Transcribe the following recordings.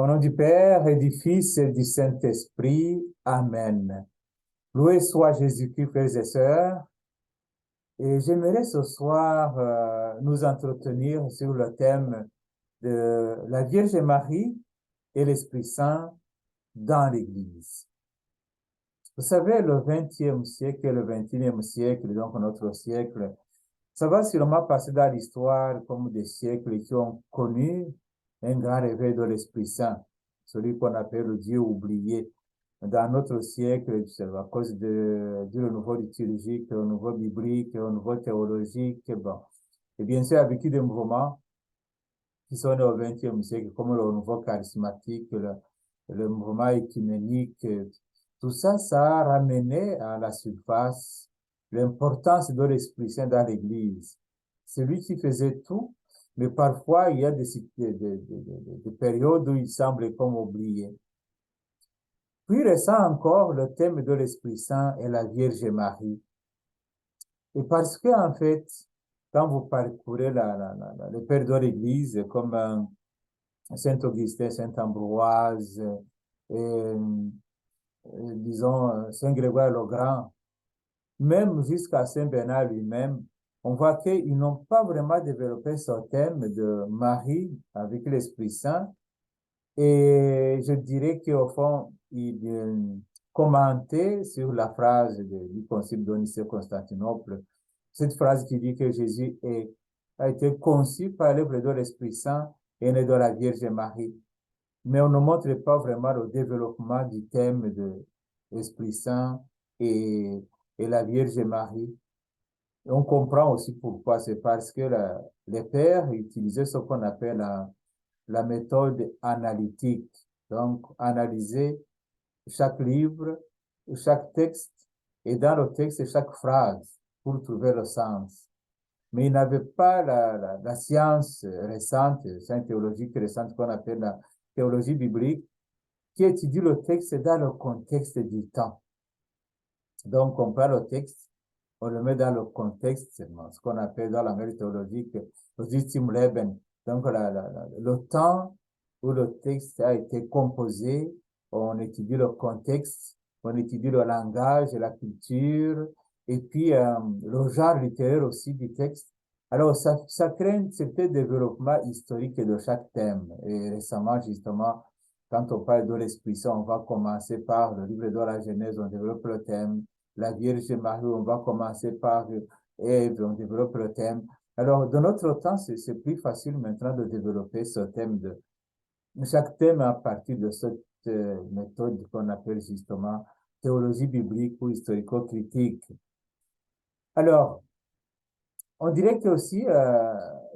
Au nom du Père et du Fils et du Saint-Esprit. Amen. Loué soit Jésus-Christ, frères et sœurs. Et j'aimerais ce soir nous entretenir sur le thème de la Vierge Marie et l'Esprit Saint dans l'Église. Vous savez, le XXe siècle et le XXIe siècle, donc notre siècle, ça va sûrement passer dans l'histoire comme des siècles qui ont connu un grand réveil de l'Esprit Saint, celui qu'on appelle le Dieu oublié. Dans notre siècle, c'est à cause du renouveau liturgique, le renouveau biblique, le renouveau théologique, bon. Et bien sûr, avec des mouvements qui sont nés au XXe siècle, comme le renouveau charismatique, le mouvement écuménique, tout ça, ça a ramené à la surface l'importance de l'Esprit Saint dans l'Église. C'est lui qui faisait tout, mais parfois il y a des périodes où il semble comme oublié. Puis récent encore, le thème de l'Esprit Saint est la Vierge Marie. Et parce que, en fait, quand vous parcourez le père de l'Église, comme Saint-Augustin, Saint-Ambroise, disons Saint-Grégoire le Grand, même jusqu'à Saint-Bernard lui-même, on voit qu'ils n'ont pas vraiment développé ce thème de Marie avec l'Esprit Saint. Et je dirais qu'au fond, il commentait sur la phrase du concile de Nicée-Constantinople, cette phrase qui dit que Jésus a été conçu par l'œuvre de l'Esprit Saint et né de la Vierge Marie. Mais on ne montre pas vraiment le développement du thème de l'Esprit Saint et, et la Vierge Marie. Et on comprend aussi pourquoi. C'est parce que les pères utilisaient ce qu'on appelle la méthode analytique. Donc, analyser chaque livre, chaque texte, et dans le texte, chaque phrase pour trouver le sens. Mais il n'avait pas la science récente, science théologique récente qu'on appelle la théologie biblique, qui étudie le texte dans le contexte du temps. Donc, on prend le texte, on le met dans le contexte, ce qu'on appelle dans la langue théologique le System Leben. Donc, le temps où le texte a été composé, on étudie le contexte, on étudie le langage, la culture, et puis le genre littéraire aussi du texte. Alors, ça crée un certain développement historique de chaque thème. Et récemment, justement, quand on parle de l'Esprit Saint, on va commencer par le livre de la Genèse, on développe le thème. La Vierge Marie, on va commencer par Ève, on développe le thème. Alors, de notre temps, c'est plus facile maintenant de développer ce thème chaque thème à partir de cette méthode qu'on appelle justement théologie biblique ou historico-critique. Alors, on dirait que aussi,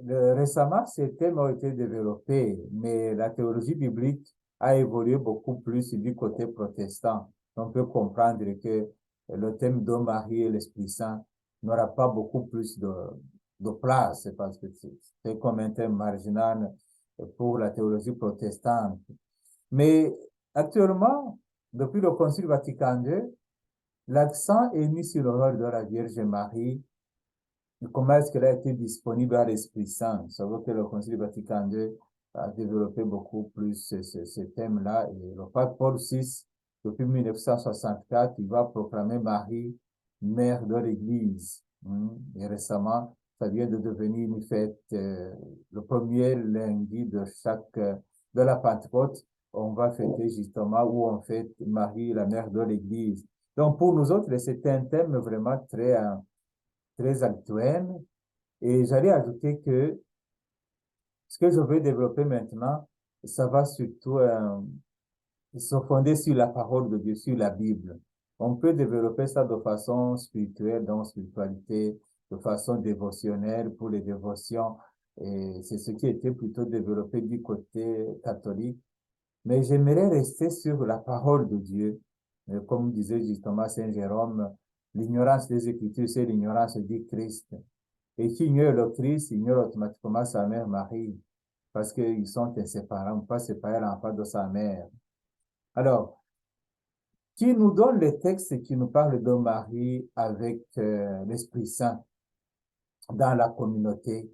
récemment, ces thèmes ont été développés, mais la théologie biblique a évolué beaucoup plus du côté protestant. On peut comprendre que le thème de Marie et l'Esprit Saint n'aura pas beaucoup plus de place, parce que c'est comme un thème marginal pour la théologie protestante. Mais actuellement, depuis le Concile Vatican II, l'accent est mis sur le rôle de la Vierge Marie. Comment est-ce qu'elle a été disponible à l'Esprit Saint? Vous savez que le Concile Vatican II a développé beaucoup plus ce thème-là. Et le pape Paul VI, depuis 1964, il va proclamer Marie, mère de l'Église. Et récemment, ça vient de devenir une fête, le premier lundi de la Pentecôte, on va fêter justement où on fête Marie, la mère de l'Église. Donc pour nous autres, c'est un thème vraiment très actuel. Et j'allais ajouter que ce que je veux développer maintenant, ça va surtout se fonder sur la parole de Dieu, sur la Bible. On peut développer ça de façon spirituelle, dans spiritualité, de façon dévotionnelle pour les dévotions. Et c'est ce qui était plutôt développé du côté catholique. Mais j'aimerais rester sur la parole de Dieu. Comme disait justement Saint Jérôme, l'ignorance des Écritures, c'est l'ignorance du Christ. Et qui ignore le Christ, ignore automatiquement sa mère Marie, parce qu'ils sont inséparables, pas séparer l'enfant de sa mère. Alors, qui nous donne les textes qui nous parlent de Marie avec l'Esprit Saint dans la communauté?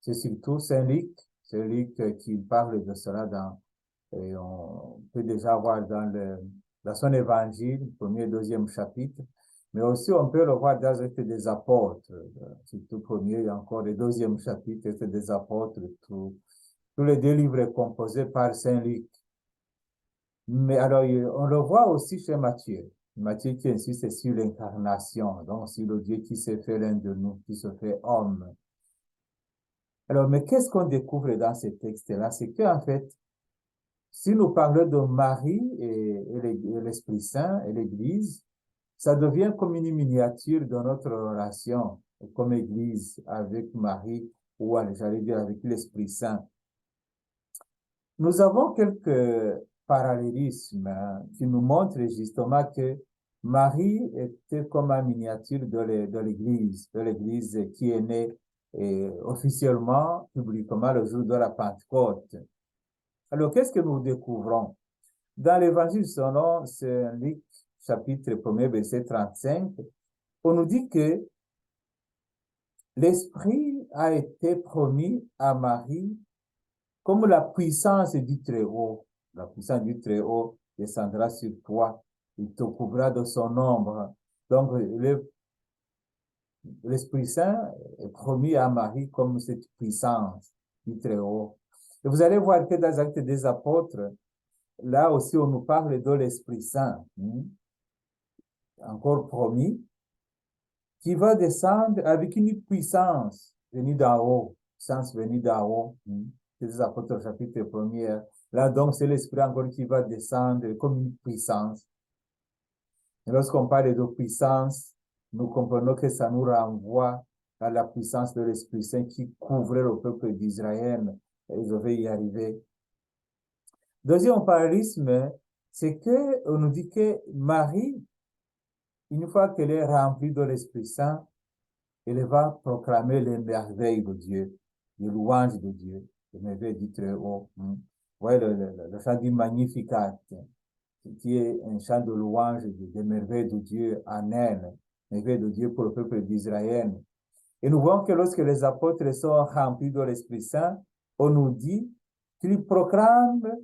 C'est surtout Saint Luc qui parle de cela Et on peut déjà voir dans son évangile, premier et deuxième chapitre, mais aussi on peut le voir dans Actes des apôtres, surtout premier et encore le deuxième chapitre, Actes des apôtres, tous les deux livres composés par Saint Luc. Mais alors, on le voit aussi chez Matthieu. Matthieu qui insiste sur l'incarnation, donc sur le Dieu qui s'est fait l'un de nous, qui se fait homme. Alors, mais qu'est-ce qu'on découvre dans ces textes-là? C'est qu'en fait, si nous parlons de Marie et l'Esprit Saint et l'Église, ça devient comme une miniature de notre relation comme Église avec Marie ou, j'allais dire, avec l'Esprit Saint. Nous avons quelques parallélismes qui nous montrent justement que Marie était comme une miniature de l'Église qui est née officiellement, publiquement, le jour de la Pentecôte. Alors, qu'est-ce que nous découvrons? Dans l'Évangile selon Saint Luc, chapitre 1er, verset 35, on nous dit que l'Esprit a été promis à Marie comme la puissance du Très-Haut. La puissance du Très-Haut descendra sur toi, il te couvrira de son ombre. Donc, l'Esprit Saint est promis à Marie comme cette puissance du Très-Haut. Et vous allez voir que dans les Actes des Apôtres, là aussi, on nous parle de l'Esprit Saint, encore promis, qui va descendre avec une puissance venue d'en haut, puissance venue d'en haut. C'est les Apôtres chapitre 1er. Là, donc, c'est l'Esprit encore qui va descendre comme une puissance. Et lorsqu'on parle de puissance, nous comprenons que ça nous renvoie à la puissance de l'Esprit Saint qui couvrait le peuple d'Israël. Et je vais y arriver. Deuxième parallélisme, c'est que on nous dit que Marie, une fois qu'elle est remplie de l'Esprit Saint, elle va proclamer les merveilles de Dieu, les louanges de Dieu, les merveilles du Très-Haut. Vous voyez le chant du Magnificat, qui est un chant de louange des merveilles de Dieu en elle, merveilles de Dieu pour le peuple d'Israël. Et nous voyons que lorsque les apôtres sont remplis de l'Esprit Saint, on nous dit qu'ils proclament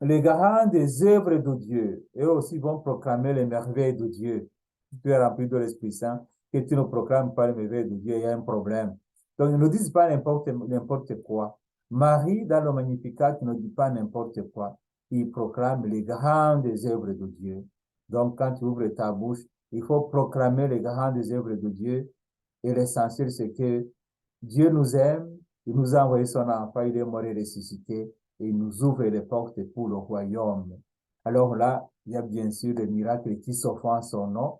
les grandes des œuvres de Dieu. Eux aussi vont proclamer les merveilles de Dieu. Si tu es rempli de l'Esprit Saint, que tu ne proclames pas les merveilles de Dieu, il y a un problème. Donc, ils ne disent pas n'importe quoi. Marie, dans le Magnificat, ne dit pas n'importe quoi. Il proclame les grandes œuvres de Dieu. Donc, quand tu ouvres ta bouche, il faut proclamer les grandes œuvres de Dieu. Et l'essentiel, c'est que Dieu nous aime, il nous a envoyé son enfant, il est mort et ressuscité, et il nous ouvre les portes pour le royaume. Alors là, il y a bien sûr des miracles qui se font en son nom.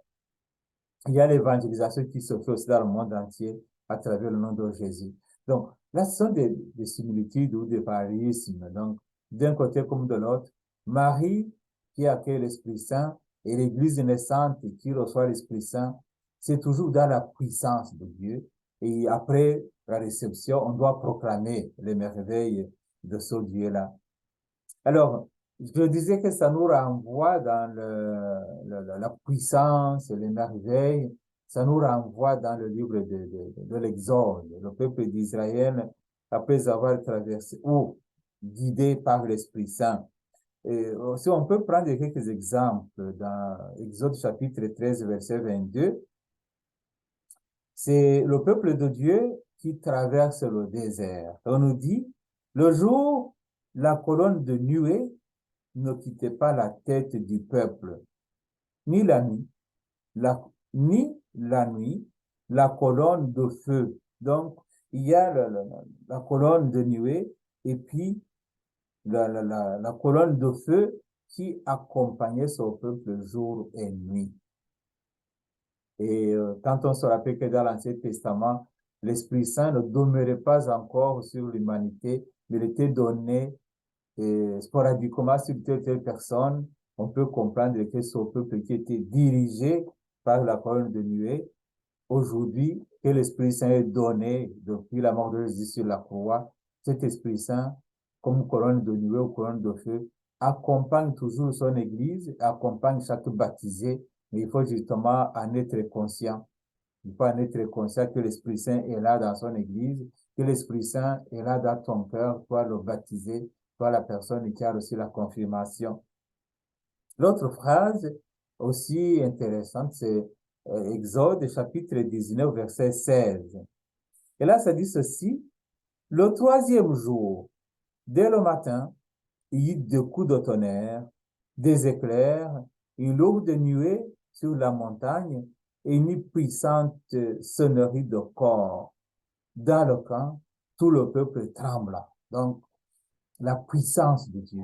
Il y a l'évangélisation qui se fait aussi dans le monde entier à travers le nom de Jésus. Donc, là, ce sont des similitudes ou des parallélismes. Donc, d'un côté comme de l'autre, Marie qui accueille l'Esprit Saint et l'Église naissante qui reçoit l'Esprit Saint, c'est toujours dans la puissance de Dieu. Et après la réception, on doit proclamer les merveilles de ce Dieu-là. Alors, je disais que ça nous renvoie dans la puissance, les merveilles, ça nous renvoie dans le livre de l'Exode. Le peuple d'Israël, après avoir traversé, ou guidé par l'Esprit Saint. Et aussi, on peut prendre quelques exemples dans Exode chapitre 13, verset 22. C'est le peuple de Dieu qui traverse le désert. On nous dit, le jour, la colonne de nuée ne quittait pas la tête du peuple, ni la nuit, ni la nuit, la colonne de feu. Donc, il y a la colonne de nuée et puis la colonne de feu qui accompagnait son peuple jour et nuit. Et quand on se rappelle que dans l'Ancien Testament, l'Esprit Saint ne demeurait pas encore sur l'humanité, mais il était donné sporadiquement sur telle personne, on peut comprendre que ce peuple qui était dirigé par la colonne de nuée, aujourd'hui, que l'Esprit Saint est donné depuis la mort de Jésus sur la croix, cet Esprit Saint, comme colonne de nuée ou colonne de feu, accompagne toujours son Église, accompagne chaque baptisé, mais il faut justement en être conscient. Il faut en être conscient que l'Esprit Saint est là dans son Église, que l'Esprit Saint est là dans ton cœur, toi le baptiser, Toi, la personne qui a reçu la confirmation. L'autre phrase aussi intéressante, c'est Exode chapitre 19, verset 16. Et là, ça dit ceci, le troisième jour, dès le matin, il y eut deux coups de tonnerre, des éclairs, une lourde nuée sur la montagne et une puissante sonnerie de corps. Dans le camp, tout le peuple trembla. Donc, la puissance de Dieu.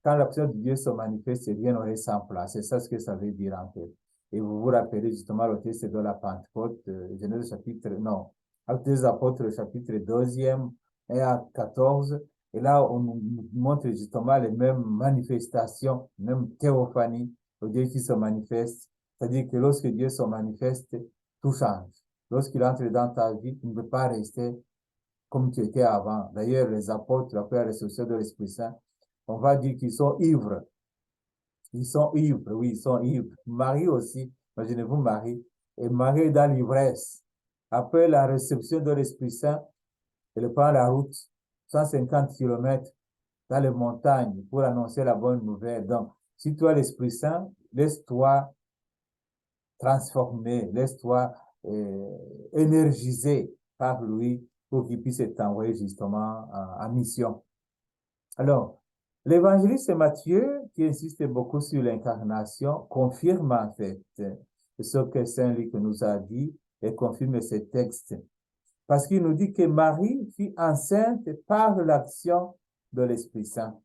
Quand la puissance de Dieu se manifeste, rien n'aurait sans place. C'est ça ce que ça veut dire en fait. Et vous vous rappelez justement le texte de la Pentecôte, Genèse chapitre, non, Actes des Apôtres, chapitre 2e et à 14. Et là, on nous montre justement les mêmes manifestations, même théophanie, le Dieu qui se manifeste. C'est-à-dire que lorsque Dieu se manifeste, tout change. Lorsqu'il entre dans ta vie, tu ne peux pas rester comme tu étais avant. D'ailleurs, les apôtres, après la résurrection de l'Esprit Saint, on va dire qu'ils sont ivres. Ils sont ivres, oui, ils sont ivres. Marie aussi, imaginez-vous Marie, et Marie est dans l'ivresse. Après la réception de l'Esprit Saint, elle prend la route, 150 kilomètres dans les montagnes pour annoncer la bonne nouvelle. Donc, si tu as l'Esprit Saint, laisse-toi transformer, laisse-toi énergiser par lui pour qu'il puisse t'envoyer justement en mission. Alors, l'évangéliste Matthieu, qui insiste beaucoup sur l'incarnation, confirme en fait ce que Saint Luc nous a dit et confirme ces textes. Parce qu'il nous dit que Marie fut enceinte par l'action de l'Esprit Saint.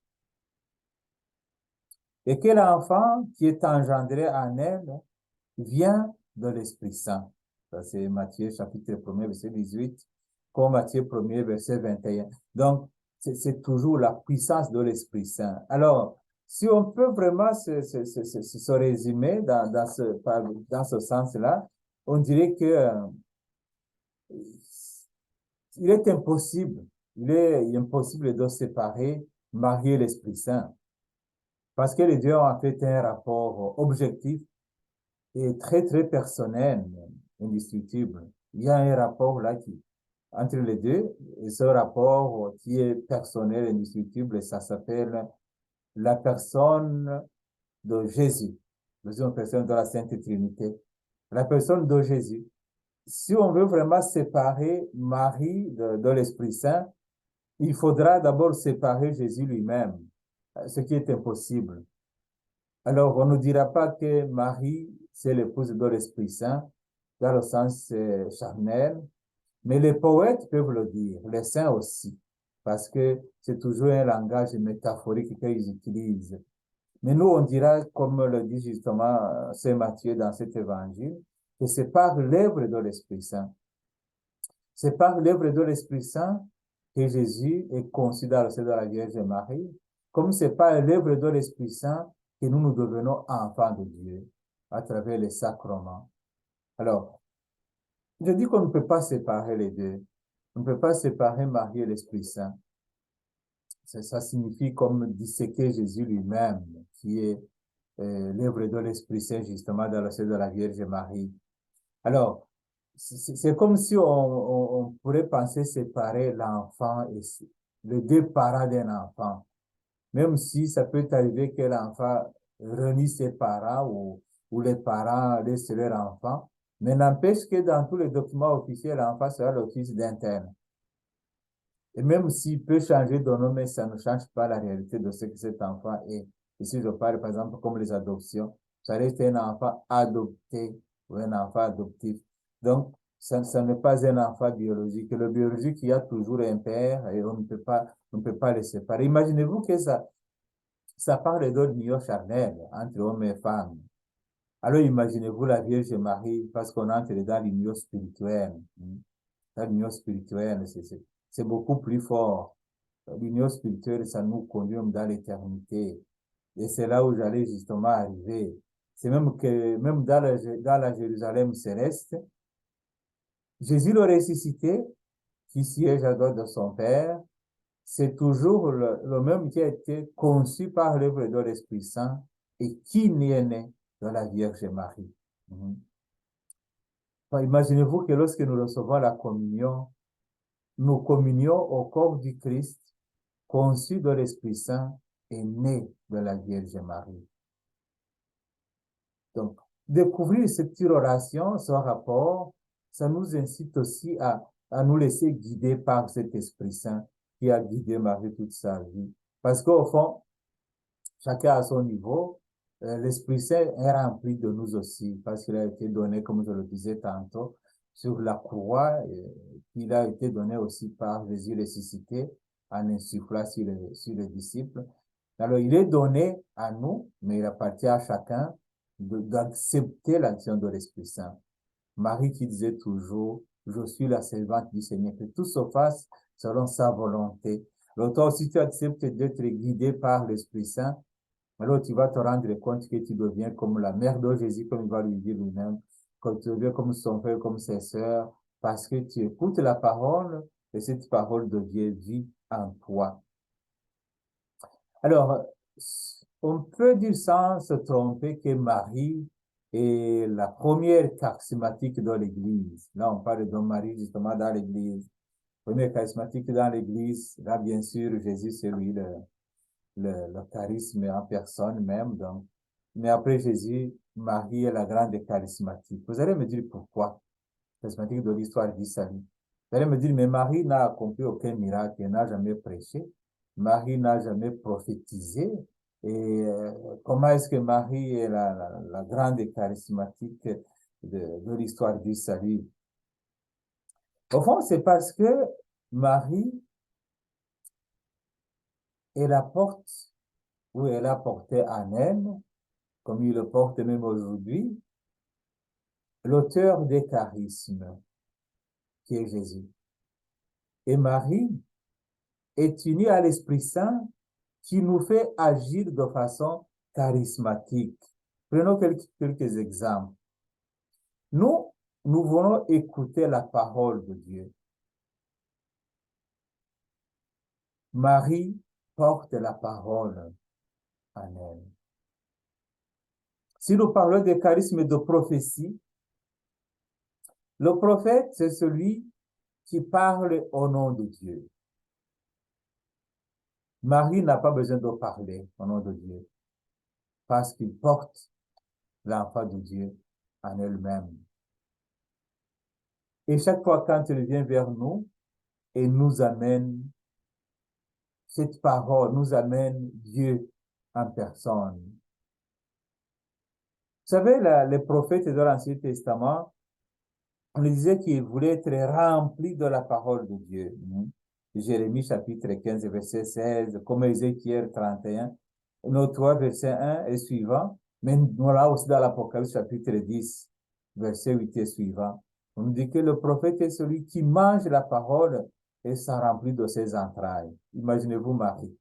Et que l'enfant qui est engendré en elle vient de l'Esprit Saint. Ça, c'est Matthieu chapitre 1er, verset 18, comme Matthieu 1er, verset 21. Donc, c'est toujours la puissance de l'Esprit Saint. Alors, si on peut vraiment se résumer dans ce sens-là, on dirait que il est impossible, il est impossible de séparer Marie et l'Esprit Saint. Parce que les deux ont en fait un rapport objectif et très, très personnel, indiscutible. Il y a un rapport là entre les deux, et ce rapport qui est personnel, indiscutible, ça s'appelle la personne de Jésus. Deuxième personne de la Sainte Trinité. La personne de Jésus. Si on veut vraiment séparer Marie de l'Esprit Saint, il faudra d'abord séparer Jésus lui-même, ce qui est impossible. Alors, on ne dira pas que Marie, c'est l'épouse de l'Esprit Saint, dans le sens charnel, mais les poètes peuvent le dire, les saints aussi, parce que c'est toujours un langage métaphorique qu'ils utilisent. Mais nous, on dira, comme le dit justement Saint Matthieu dans cet évangile, que c'est par l'œuvre de l'Esprit Saint. C'est par l'œuvre de l'Esprit Saint que Jésus est conçu dans le sein de la Vierge Marie, comme c'est par l'œuvre de l'Esprit Saint que nous devenons enfants de Dieu à travers les sacrements. Alors, je dis qu'on ne peut pas séparer les deux. On ne peut pas séparer Marie et l'Esprit Saint. Ça signifie comme disséquer Jésus lui-même, qui est l'œuvre de l'Esprit Saint justement dans le sein de la Vierge Marie. Alors, c'est comme si on pourrait penser séparer l'enfant et les deux parents d'un enfant. Même si ça peut arriver que l'enfant renie ses parents ou les parents laissent leur enfant, mais n'empêche que dans tous les documents officiels, l'enfant sera le fils d'un tel. Et même s'il peut changer de nom, mais ça ne change pas la réalité de ce que cet enfant est. Et si je parle, par exemple, comme les adoptions, ça reste un enfant adopté ou un enfant adoptif. Donc, ça n'est pas un enfant biologique. Le biologique, il y a toujours un père et on ne peut pas les séparer. Imaginez-vous que ça parle d'union charnelle entre hommes et femmes. Alors imaginez-vous la Vierge Marie, parce qu'on entre dans l'union spirituelle. Dans l'union spirituelle, c'est beaucoup plus fort. L'union spirituelle, ça nous conduit dans l'éternité. Et c'est là où j'allais justement arriver. C'est même que, même dans la Jérusalem céleste, Jésus le ressuscité, qui siège à droite de son Père, c'est toujours le même qui a été conçu par l'œuvre de l'Esprit Saint et qui n'est né de la Vierge Marie. Enfin, imaginez-vous que lorsque nous recevons la communion, nous communions au corps du Christ conçu de l'Esprit Saint et né de la Vierge Marie. Donc, découvrir cette relation, ce rapport, ça nous incite aussi à nous laisser guider par cet Esprit Saint qui a guidé Marie toute sa vie. Parce qu'au fond, chacun à son niveau, l'Esprit Saint est rempli de nous aussi, parce qu'il a été donné, comme je le disais tantôt, sur la croix, qu'il a été donné aussi par Jésus ressuscité en insufflant sur les disciples. Alors, il est donné à nous, mais il appartient à chacun d'accepter l'action de l'Esprit Saint. Marie qui disait toujours, je suis la servante du Seigneur, que tout se fasse selon sa volonté. Alors, toi aussi, tu acceptes d'être guidé par l'Esprit Saint. Alors, tu vas te rendre compte que tu deviens comme la mère de Jésus, comme il va lui dire lui-même, que tu deviens comme son frère, comme ses sœurs, parce que tu écoutes la parole et cette parole devient vie en toi. Alors, on peut dire sans se tromper que Marie est la première charismatique dans l'Église. Là, on parle de Marie justement dans l'Église. Première charismatique dans l'Église. Là, bien sûr, Jésus, c'est lui le charisme en personne même. Donc. Mais après Jésus, Marie est la grande charismatique. Vous allez me dire pourquoi? Charismatique de l'histoire du salut. Vous allez me dire, mais Marie n'a accompli aucun miracle, elle n'a jamais prêché. Marie n'a jamais prophétisé. Et comment est-ce que Marie est la grande charismatique de l'histoire du salut? Au fond, c'est parce que Marie est la porte où elle a porté en elle, comme il le porte même aujourd'hui, l'auteur des charismes, qui est Jésus. Et Marie est unie à l'Esprit Saint qui nous fait agir de façon charismatique. Prenons quelques exemples. Nous voulons écouter la parole de Dieu. Marie porte la parole en elle. Si nous parlons des charismes de prophétie, le prophète, c'est celui qui parle au nom de Dieu. Marie n'a pas besoin de parler au nom de Dieu parce qu'il porte l'enfant de Dieu en elle-même. Et chaque fois quand elle vient vers nous et nous amène cette parole, nous amène Dieu en personne. Vous savez, les prophètes de l'Ancien Testament, on disait qu'ils voulaient être remplis de la parole de Dieu. Jérémie chapitre 15, verset 16, comme Ézéchiel 31, nos 3 verset 1 et suivant, mais nous là aussi dans l'Apocalypse chapitre 10, verset 8 et suivant. On nous dit que le prophète est celui qui mange la parole et s'en remplit de ses entrailles. Imaginez-vous Marie.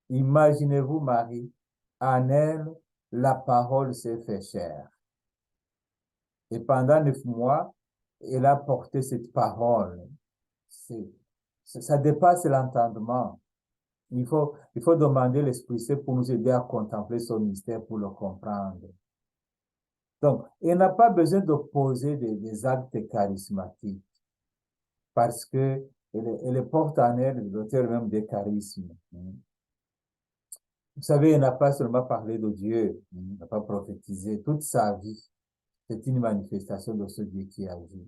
Imaginez-vous Marie. En elle, la parole s'est fait chair. Et pendant 9 mois, elle a porté cette parole. Ça dépasse l'entendement. Il faut demander l'Esprit Saint pour nous aider à contempler son mystère, pour le comprendre. Donc, elle n'a pas besoin de poser des actes charismatiques parce que elle porte en elle l'auteur même des charismes. Vous savez, elle n'a pas seulement parlé de Dieu, elle n'a pas prophétisé toute sa vie. C'est une manifestation de ce Dieu qui agit.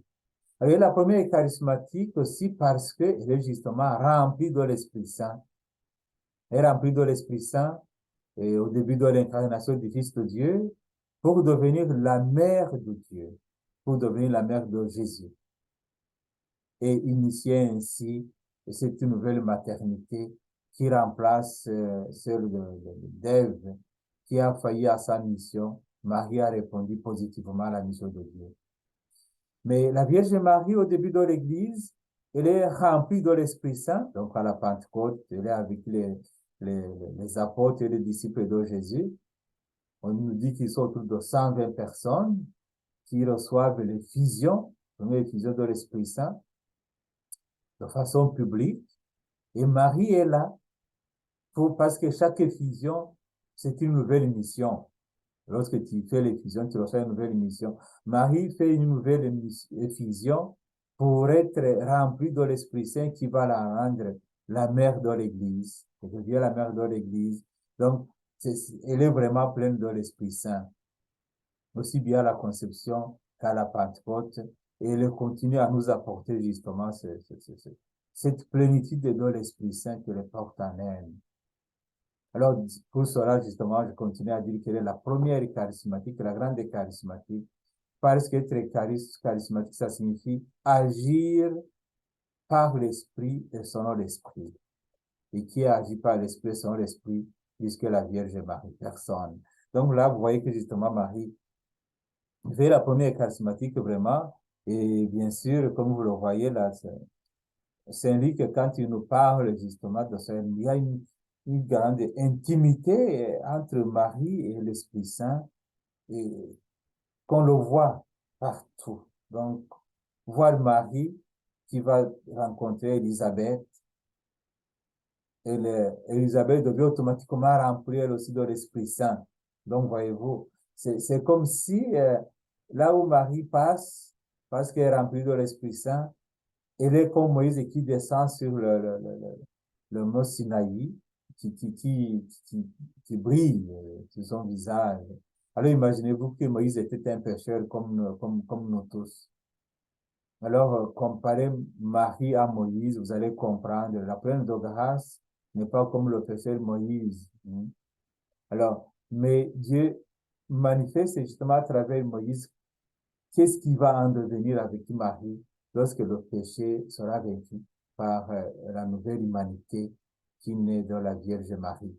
Alors, la première est charismatique aussi parce qu'elle est justement remplie de l'Esprit Saint. Elle est remplie de l'Esprit Saint et au début de l'incarnation du Fils de Dieu pour devenir la mère de Dieu, pour devenir la mère de Jésus. Et initier ainsi cette nouvelle maternité qui remplace celle d'Ève qui a failli à sa mission. Marie a répondu positivement à la mission de Dieu. Mais la Vierge Marie, au début de l'Église, elle est remplie de l'Esprit Saint. Donc, à la Pentecôte, elle est avec les apôtres et les disciples de Jésus. On nous dit qu'ils sont autour de 120 personnes qui reçoivent les fusions de l'Esprit Saint de façon publique. Et Marie est là parce que chaque effusion, c'est une nouvelle mission. Lorsque tu fais l'effusion, tu reçois une nouvelle mission. Marie fait une nouvelle effusion pour être remplie de l'Esprit Saint qui va la rendre la mère de l'Église. Elle devient la mère de l'Église. Donc, elle est vraiment pleine de l'Esprit Saint, aussi bien à la conception qu'à la Pentecôte. Et elle continue à nous apporter justement cette plénitude de l'Esprit Saint qu'elle porte en elle. Alors, pour cela, justement, je continue à dire qu'elle est la première charismatique, la grande charismatique, parce qu'être charismatique, ça signifie agir par l'Esprit et selon l'Esprit. Et qui agit par l'Esprit et selon l'Esprit, puisque la Vierge Marie, personne. Donc là, vous voyez que justement, Marie fait la première charismatique vraiment, et bien sûr, comme vous le voyez là, c'est lui que quand il nous parle justement de ça, il y a une grande intimité entre Marie et l'Esprit Saint, et qu'on le voit partout. Donc, voir Marie qui va rencontrer Élisabeth, et Élisabeth devient automatiquement remplie elle aussi de l'Esprit Saint. Donc, voyez-vous, c'est comme si là où Marie passe, parce qu'elle est remplie de l'Esprit Saint, elle est comme Moïse qui descend sur le mont Sinaï, qui brille sur son visage. Alors imaginez-vous que Moïse était un pécheur comme nous tous. Alors, comparez Marie à Moïse, vous allez comprendre. La pleine de grâce n'est pas comme le pécheur Moïse. Alors, mais Dieu manifeste justement à travers Moïse qu'est-ce qui va en devenir avec Marie lorsque le péché sera vaincu par la nouvelle humanité qui naît de la Vierge Marie.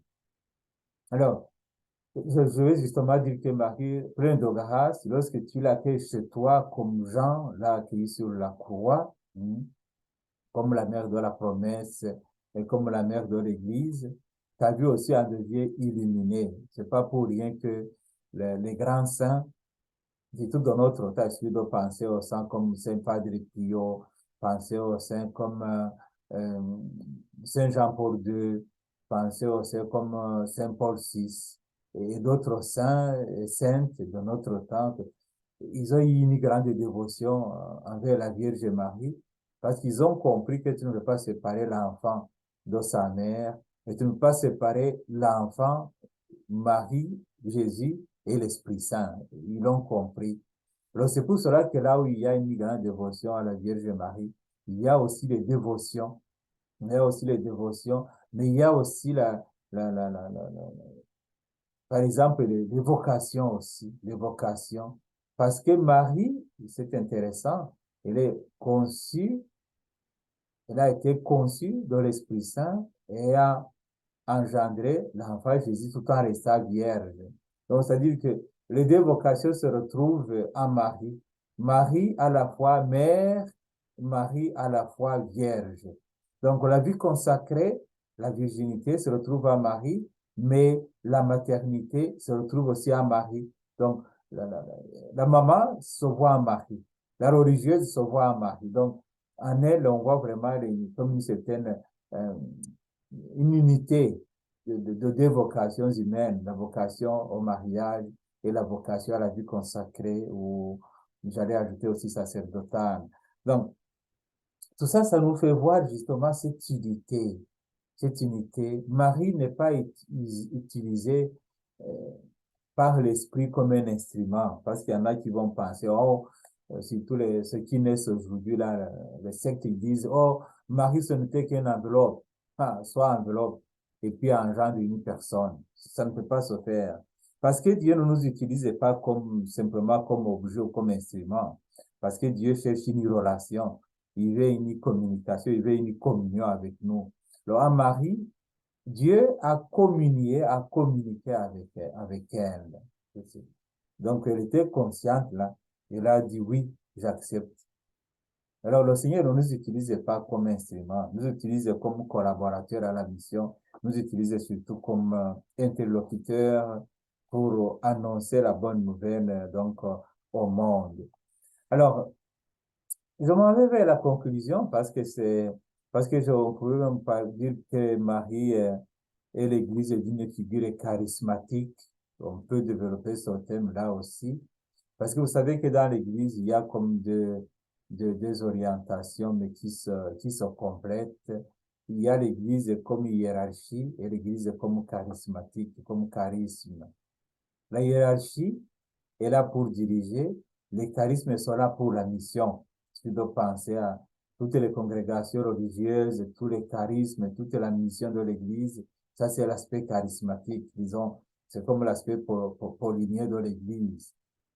Alors, je veux justement dire que Marie, pleine de grâce, lorsque tu l'accueilles chez toi comme Jean l'a accueilli sur la croix, comme la mère de la promesse et comme la mère de l'Église, ta vie aussi en devient illuminée. C'est pas pour rien que les grands saints, surtout dans notre temps, il suffit de penser aux saints comme Saint Padre Pio, penser aux saints comme euh, Saint Jean-Paul II, penser aux saints comme Saint Paul VI et d'autres saints et saintes de notre temps. Ils ont eu une grande dévotion envers la Vierge Marie parce qu'ils ont compris que tu ne veux pas séparer l'enfant de sa mère et tu ne peux pas séparer l'enfant, Marie, Jésus et l'Esprit Saint. Ils l'ont compris. Alors c'est pour cela que là où il y a une grande dévotion à la Vierge Marie, il y a aussi les dévotions. Il y a aussi les dévotions, mais il y a aussi par exemple, les vocations aussi, les vocations. Parce que Marie, c'est intéressant, elle est conçue, elle a été conçue dans l'Esprit Saint et a engendré l'enfant Jésus tout en restant vierge. Donc, c'est-à-dire que les deux vocations se retrouvent en Marie. Marie à la fois mère, Marie à la fois vierge. Donc, la vie consacrée, la virginité se retrouve en Marie, mais la maternité se retrouve aussi en Marie. Donc, la, la, la maman se voit en Marie. La religieuse se voit en Marie. Donc, en elle, on voit vraiment comme une certaine une unité de deux vocations humaines, la vocation au mariage et la vocation à la vie consacrée, ou j'allais ajouter aussi sacerdotale. Donc, tout ça, ça nous fait voir justement cette unité. Cette unité. Marie n'est pas utilisée euh, par l'esprit comme un instrument, parce qu'il y en a qui vont penser, oh, surtout ceux qui naissent aujourd'hui, là, les sectes, ils disent, oh, Marie, ce n'était qu'une enveloppe, soit enveloppe, et puis engendre une personne. Ça ne peut pas se faire. Parce que Dieu ne nous utilise pas comme, simplement comme objet ou comme instrument. Parce que Dieu cherche une relation. Il veut une communication, il veut une communion avec nous. Alors, à Marie, Dieu a communié, a communiqué avec elle. Donc, elle était consciente là. Elle a dit oui, j'accepte. Alors, le Seigneur ne nous utilise pas comme instrument, nous utilise comme collaborateur à la mission, nous utilise surtout comme interlocuteur pour annoncer la bonne nouvelle au monde. Alors, je m'en vais vers la conclusion parce que je pourrais même pas dire que Marie et l'Église est une figure charismatique. On peut développer ce thème là aussi. Parce que vous savez que dans l'Église, il y a comme deux orientations, mais qui se complètent. il y a l'Église comme hiérarchie et l'Église comme charismatique, comme charisme. La hiérarchie est là pour diriger, les charismes sont là pour la mission. Tu dois penser à toutes les congrégations religieuses, tous les charismes, toute la mission de l'Église. Ça, c'est l'aspect charismatique, disons. C'est comme l'aspect paulinien de l'Église.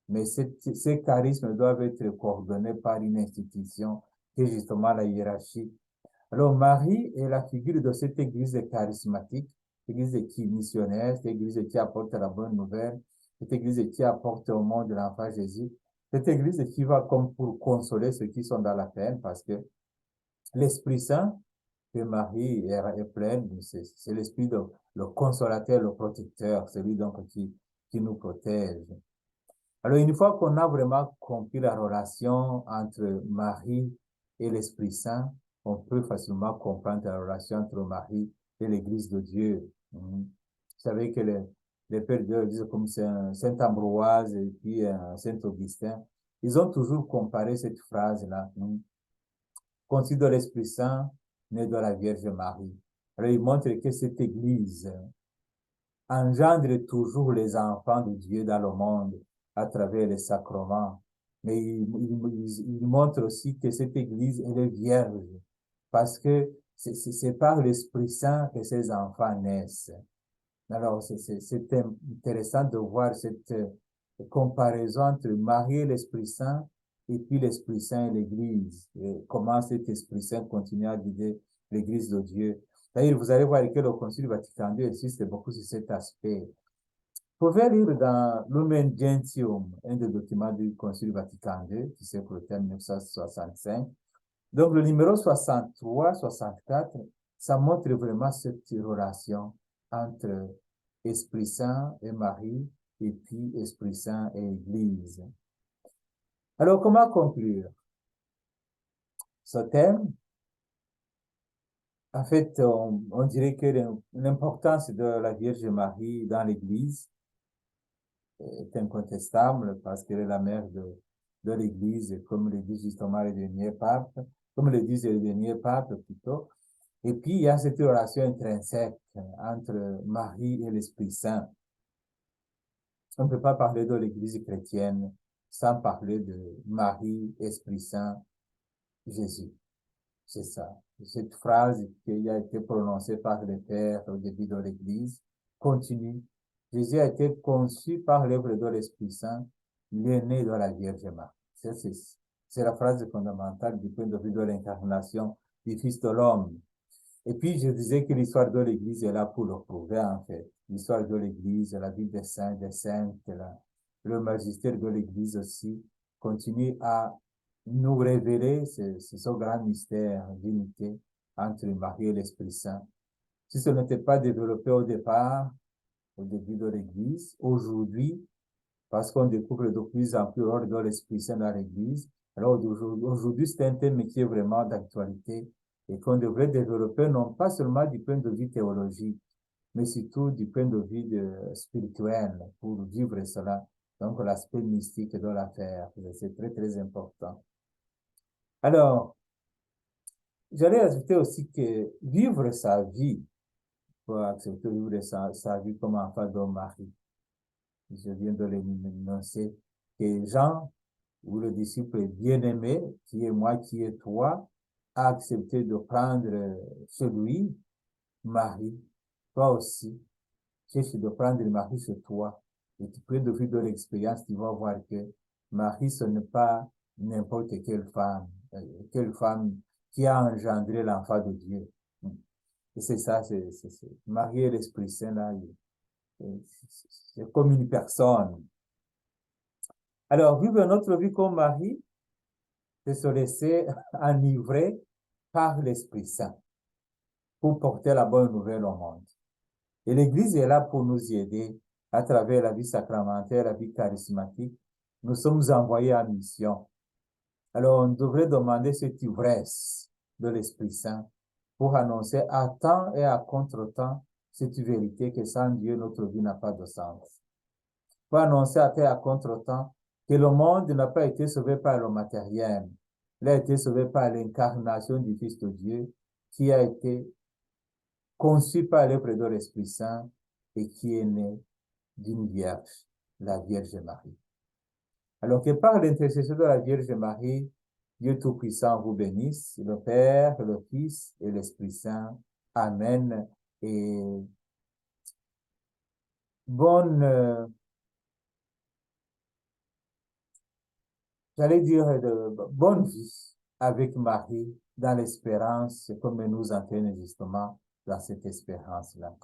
Mais ces charismes doivent être coordonnés par une institution qui est justement la hiérarchie. Alors, Marie est la figure de cette église charismatique, cette église qui est missionnaire, cette église qui apporte la bonne nouvelle, cette église qui apporte au monde l'enfant Jésus, cette église qui va comme pour consoler ceux qui sont dans la peine, parce que l'Esprit Saint que Marie est pleine, c'est l'Esprit, le consolateur, le protecteur, celui donc qui nous protège. Alors, une fois qu'on a vraiment compris la relation entre Marie et l'Esprit Saint, on peut facilement comprendre la relation entre Marie et l'Église de Dieu. Vous savez que les pères de Dieu disent comme Saint Ambroise et puis Saint Augustin, ils ont toujours comparé cette phrase-là. Conçu de l'Esprit Saint, né de la Vierge Marie. Alors, ils montrent que cette Église engendre toujours les enfants de Dieu dans le monde à travers les sacrements. Mais il montre aussi que cette Église, elle est vierge, parce que c'est par l'Esprit Saint que ces enfants naissent. Alors, c'est intéressant de voir cette comparaison entre Marie et l'Esprit Saint, et puis l'Esprit Saint et l'Église, et comment cet Esprit Saint continue à guider l'Église de Dieu. D'ailleurs, vous allez voir que le Concile Vatican II insiste beaucoup sur cet aspect. Vous pouvez lire dans Lumen Gentium, un des documents du Concile Vatican II, qui s'est clôturé en 1965. Donc, le numéro 63, 64, ça montre vraiment cette relation entre Esprit Saint et Marie, et puis Esprit Saint et Église. Alors, comment conclure ce thème? En fait, on dirait que l'importance de la Vierge Marie dans l'Église est incontestable parce qu'elle est la mère de l'Église, comme le dit justement le dernier pape, comme le disent les derniers papes plutôt. Et puis, il y a cette relation intrinsèque entre Marie et l'Esprit Saint. On ne peut pas parler de l'Église chrétienne sans parler de Marie, Esprit Saint, Jésus. C'est ça. Cette phrase qui a été prononcée par les pères au début de l'Église continue. Jésus a été conçu par l'œuvre de l'Esprit Saint, né de la Vierge Marie. C'est la phrase fondamentale du point de vue de l'incarnation du Fils de l'homme. Et puis, je disais que l'histoire de l'Église est là pour le prouver, en fait. L'histoire de l'Église, la vie des saints, des saintes, le magistère de l'Église aussi, continue à nous révéler ce grand mystère d'unité entre Marie et l'Esprit Saint. Si ce n'était pas développé au départ, au début de l'Église, aujourd'hui, parce qu'on découvre de plus en plus l'ordre de l'Esprit Saint dans l'Église, alors aujourd'hui, c'est un thème qui est vraiment d'actualité et qu'on devrait développer non pas seulement du point de vue théologique, mais surtout du point de vue spirituel pour vivre cela. Donc, l'aspect mystique de l'affaire, c'est très, très important. Alors, j'allais ajouter aussi que vivre sa vie, pour accepter de vivre sa vie comme enfant de Marie. Je viens de l'énoncer, que Jean, ou le disciple bien-aimé, qui est moi, qui est toi, a accepté de prendre celui, Marie, toi aussi, cherche de prendre Marie sur toi. Et tu peux, de vue de l'expérience, tu vas voir que Marie, ce n'est pas n'importe quelle femme qui a engendré l'enfant de Dieu. Et c'est ça, Marie et l'Esprit Saint, là, c'est comme une personne. Alors, vivre notre vie comme Marie, c'est se laisser enivrer par l'Esprit Saint pour porter la bonne nouvelle au monde. Et l'Église est là pour nous y aider à travers la vie sacramentelle, la vie charismatique. Nous sommes envoyés en mission. Alors, on devrait demander cette ivresse de l'Esprit Saint pour annoncer à temps et à contre-temps cette vérité que sans Dieu, notre vie n'a pas de sens. Pour annoncer à temps et à contre-temps que le monde n'a pas été sauvé par le matériel. Il a été sauvé par l'incarnation du Fils de Dieu qui a été conçu par l'œuvre de l'Esprit Saint et qui est né d'une vierge, la Vierge Marie. Alors que par l'intercession de la Vierge Marie, Dieu Tout-Puissant vous bénisse, le Père, le Fils et l'Esprit Saint. Amen. Et bonne, j'allais dire, bonne vie avec Marie dans l'espérance, comme elle nous entraîne justement dans cette espérance-là.